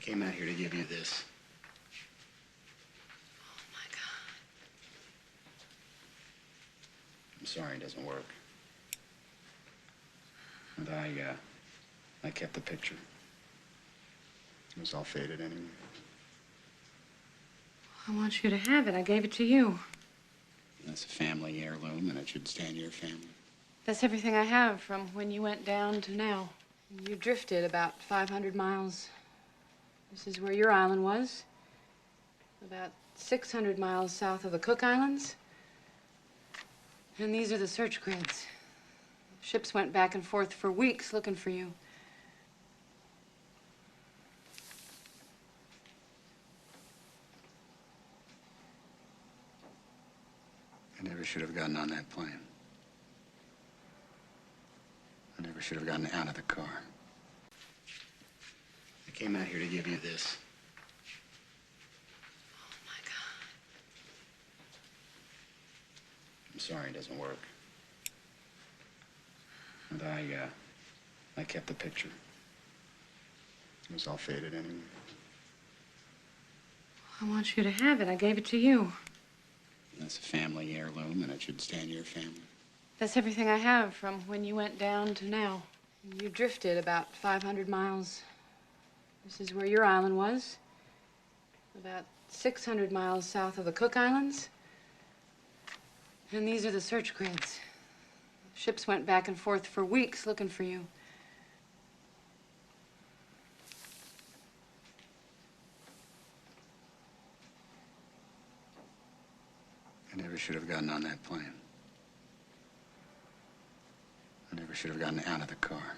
Came out here to give you this. Oh, my God. I'm sorry it doesn't work. But I kept the picture. It was all faded anyway. I want you to have it. I gave it to you. It's a family heirloom, and it should stay in your family. That's everything I have from when you went down to now. You drifted about 500 miles. This is where your island was. About 600 miles south of the Cook Islands. And these are the search grids. Ships went back and forth for weeks looking for you. I never should have gotten on that plane. I never should have gotten out of the car. I came out here to give you this. Oh, my God. I'm sorry it doesn't work. But I kept the picture. It was all faded anyway. I want you to have it. I gave it to you. It's a family heirloom, and it should stay in your family. That's everything I have from when you went down to now. You drifted about 500 miles. This is where your island was. About 600 miles south of the Cook Islands. And these are the search grids. Ships went back and forth for weeks looking for you. I never should have gotten on that plane. I never should have gotten out of the car.